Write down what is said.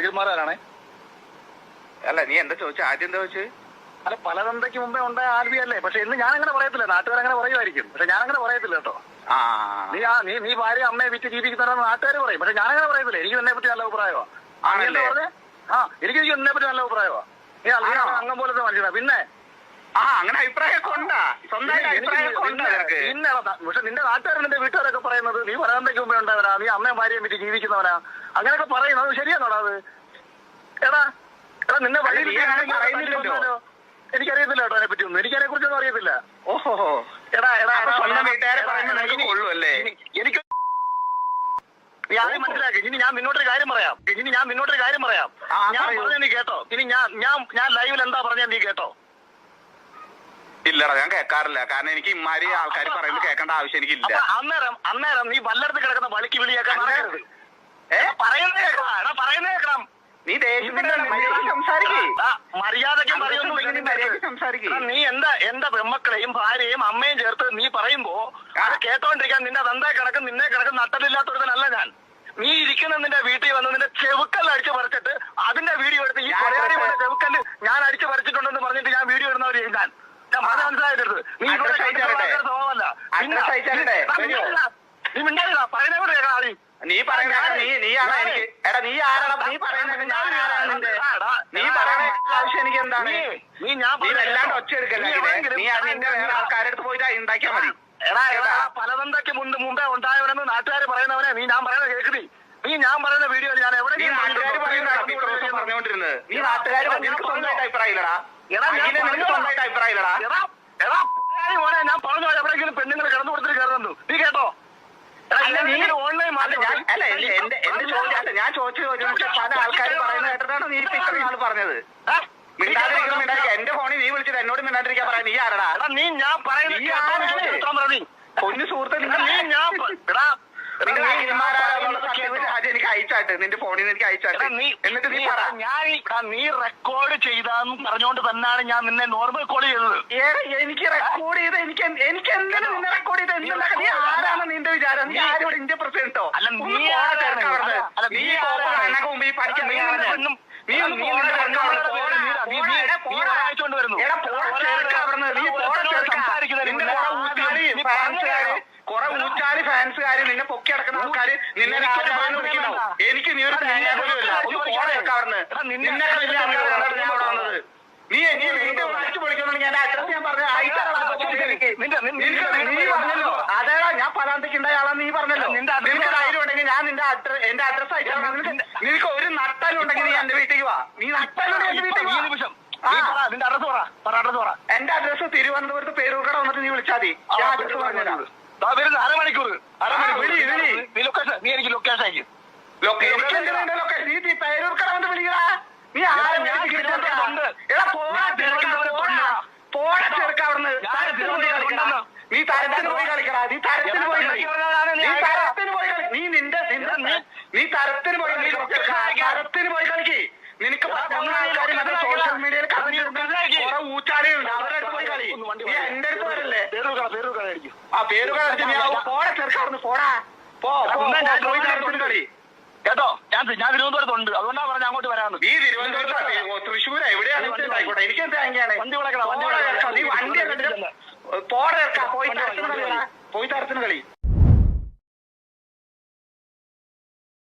അജിത്മാരാണേ. അല്ല നീ എന്താ ചോദിച്ചു? ആദ്യം എന്താ ചോദിച്ചു? അല്ല പലതന്തയ്ക്ക് മുമ്പേ ഉണ്ടായ ആൽബി അല്ലേ? പക്ഷെ ഇന്ന് ഞാൻ അങ്ങനെ പറയത്തില്ല, നാട്ടുകാരങ്ങനെ പറയുമായിരിക്കും. പക്ഷെ ഞാൻ അങ്ങനെ പറയത്തില്ല കേട്ടോ. നീ ഭാര്യ അമ്മയെ വിറ്റ് ജീവിക്കുന്നവരെന്ന് നാട്ടുകാർ പറയും, പക്ഷെ ഞാനങ്ങനെ പറയത്തില്ല. എനിക്ക് എന്നെ പറ്റി നല്ല അഭിപ്രായമാ. പറഞ്ഞേ എനിക്ക് എന്നെ പറ്റി നല്ല അഭിപ്രായമാ. നീ അംഗം പോലത്തെ മനുഷ്യനാ. പിന്നെ അങ്ങനെ അഭിപ്രായമൊക്കെ ഉണ്ടാ? പിന്നെ പക്ഷെ നിന്റെ നാട്ടുകാരും നിന്റെ വീട്ടുകാരൊക്കെ പറയുന്നത് നീ പലതന്തയ്ക്ക് മുമ്പേ ഉണ്ടായവനാ, നീ അമ്മയും ഭാര്യയും വിറ്റ് ജീവിക്കുന്നവനാ, അങ്ങനെയൊക്കെ പറയുന്നത് ശരിയാണോടാ? അത് എടാ നിന്നെ വഴി പറയുന്നില്ലല്ലോ. എനിക്കറിയത്തില്ല കേട്ടോ അതിനെ പറ്റി ഒന്നും. എനിക്കതിനെ കുറിച്ചൊന്നും അറിയത്തില്ല. ഓഹോ എനിക്ക് നീ ആദ്യം മനസ്സിലാക്കി. ഇനി ഞാൻ നിന്നോട്ടൊരു കാര്യം പറയാം. ഞാൻ പറഞ്ഞ നീ കേട്ടോ. ഇനി ഞാൻ ലൈവിൽ എന്താ പറഞ്ഞ നീ കേട്ടോ? ഇല്ലടാ, ഞാൻ കേൾക്കാറില്ല. കാരണം എനിക്ക് ഇമാരി ആൾക്കാർ പറയുന്നത് കേൾക്കേണ്ട ആവശ്യം എനിക്കില്ല. അന്നേരം നീ വല്ലടത്ത് കിടക്കുന്ന വളിക്ക് വിളിയേക്കാൻ പറയുന്നത് കേൾക്കണം. നീ സംസാരിക്കും. നീ എന്റെ പെമ്മക്കളെയും ഭാര്യയും അമ്മയും ചേർത്ത് നീ പറയുമ്പോ അത് കേട്ടോണ്ടിരിക്കാൻ നിന്റെ തന്ത കിടക്കും, നിന്നെ കിടക്കും നട്ടലില്ലാത്തവരുന്നല്ല ഞാൻ. നീ ഇരിക്കുന്ന നിന്റെ വീട്ടിൽ വന്ന് നിന്റെ ചെവുക്കല്ല് അടിച്ചു പറിച്ചിട്ട് അതിന്റെ വീഡിയോ എടുത്ത് ഈ കൊലയാളിയുടെ ചെവുക്കല്ല് ഞാൻ അടിച്ചു പറിച്ചിട്ടുണ്ടെന്ന് പറഞ്ഞിട്ട് ഞാൻ വീഡിയോ ഇടുന്നവര് ഞാൻ മനസ്സിലായിട്ടത്. നീ സ്വഭാവമല്ല. നീ മിണ്ടാതില്ല, പറയുന്നവരോട് കേൾക്കണം ആദ്യം. നീ പറയുന്ന ആവശ്യം എനിക്ക് എന്താണ്? നീ വല്ലാണ്ട് ഒച്ച എടുക്കല്ലേ. നീ അതിന്റെ വേറെ ആൾക്കാരെടുത്ത് പോയിട്ട് ഉണ്ടാക്കിയാൽ മതി. പലതന്തയ്ക്ക് മുമ്പേ ഉണ്ടായവനെന്ന് നാട്ടുകാർ പറയുന്നവനെ നീ ഞാൻ പറയുന്നത് കേൾക്കുന്നി. നീ ഞാൻ പറയുന്ന വീഡിയോ ഞാൻ എവിടെ നാട്ടുകാർ പറഞ്ഞുകൊണ്ടിരുന്നത്. നീ നാട്ടുകാർ സ്വന്തമായിട്ട് അഭിപ്രായമില്ലടാ. സ്വന്തമായിട്ട് അഭിപ്രായമില്ലടാ. മോനെ ഞാൻ പറഞ്ഞു എവിടെയെങ്കിലും പെണ്ണുങ്ങൾ കിടന്നു കൊടുത്തിട്ട് കയറുന്നു. നീ കേട്ടോ? ഞാൻ ചോദിച്ചു പല ആൾക്കാർ പറയുന്നത് കേട്ടിട്ടാണ് നീ ഇത്രയും നാൾ പറഞ്ഞത്. എന്റെ ഫോണിൽ നീ വിളിച്ചത് എന്നോട് മിണ്ടാണ്ടിരിക്കാൻ പറയാൻ നീ ആരടാ? നീ ഞാൻ പറയുന്നത് പൊന്നു സുഹൃത്തെ, എനിക്ക് അയച്ചാട്ട് നിന്റെ ഫോണിൽ നിന്ന് എനിക്ക് അയച്ചാട്ട്. എന്നിട്ട് നീ പറ. നീ റെക്കോർഡ് ചെയ്താന്ന് പറഞ്ഞുകൊണ്ട് തന്നെയാണ് ഞാൻ നിന്നെ നോർമൽ കോൾ ചെയ്തത്. എനിക്ക് റെക്കോർഡ് ചെയ്ത് എനിക്ക് എന്തിനാ നിന്നെ റെക്കോർഡ് ചെയ്ത്? നീ ആരാണ് നിന്റെ വിചാരം? നീ ആരോട് ഇന്ത്യ പ്രസിഡന്റോ? അല്ല നീ മുമ്പ് ഈ പഠിക്കുന്ന കുറെ ഊച്ചാലി ഫാൻസുകാര് നിന്നെ പൊക്കി അടക്കുന്ന ആൾക്കാര് നിന്നെ വിളിക്കണ്ടാവും. എനിക്ക് നീ ഒരു നിന്നെ നീ വീണ്ടും വിളിച്ചു പൊളിക്കുന്നുണ്ടെങ്കിൽ എന്റെ അഡ്രസ് ഞാൻ പറഞ്ഞു. അതേടാ, ഞാൻ പലാന്തയ്ക്ക് ഉണ്ടായ ആളാ നീ പറഞ്ഞല്ലോ. നിനക്ക് ധൈര്യം ഉണ്ടെങ്കിൽ ഞാൻ എന്റെ അഡ്രസ് അയച്ചാൽ നിനക്ക് ഒരു നട്ടലുണ്ടെങ്കിൽ നീ എന്റെ വീട്ടിലേക്ക് വാ. നീ നട്ടലുണ്ടെങ്കിൽ എന്റെ വീട്ടിലേക്ക് എന്റെ അഡ്രസ് തിരുവനന്തപുരത്ത് പേരൂർക്കട വന്നിട്ട് നീ വിളിച്ചാൽ മതി. ഞാൻ അഡ്രസ് പറഞ്ഞുതരാം. അരമണിക്കൂർ നീ ലൊക്കേഷൻ നീ എനിക്ക് ലൊക്കേഷൻ അയക്കും. ലൊക്കേഷൻ നീ പേരൂർക്കട വന്ന് വിളിക്കടാ. നീ പോടാ ചെറുക്ക അവിടുന്ന്. നീ തരത്തിന് പോയി കളിക്കടാ. നീ തരത്തിന് പോയി കളി. നിനക്ക് സോഷ്യൽ മീഡിയയിൽ കുറെ ഊച്ചാളികളുണ്ട്. അവരുടെ അടുത്ത് പോയി കളി. നീ എന്റെ അടുത്ത് വരല്ലേ? പേരുകൾ പോടാ ചെറുക്ക അവിടുന്ന്. പോടാ കളി കേട്ടോ. ഞാൻ തിരുവനന്തപുരത്തുണ്ട്, അതുകൊണ്ടാ പറഞ്ഞ അങ്ങോട്ട് വരാന്ന്. ഈ തിരുവനന്തപുരത്ത് തൃശ്ശൂർ എവിടെയാണ്? ആയിക്കോട്ടെ, എനിക്ക് എന്താ വണ്ടി വിളക്കണം. നീ വണ്ടി പോയി തരത്തിന് കളി.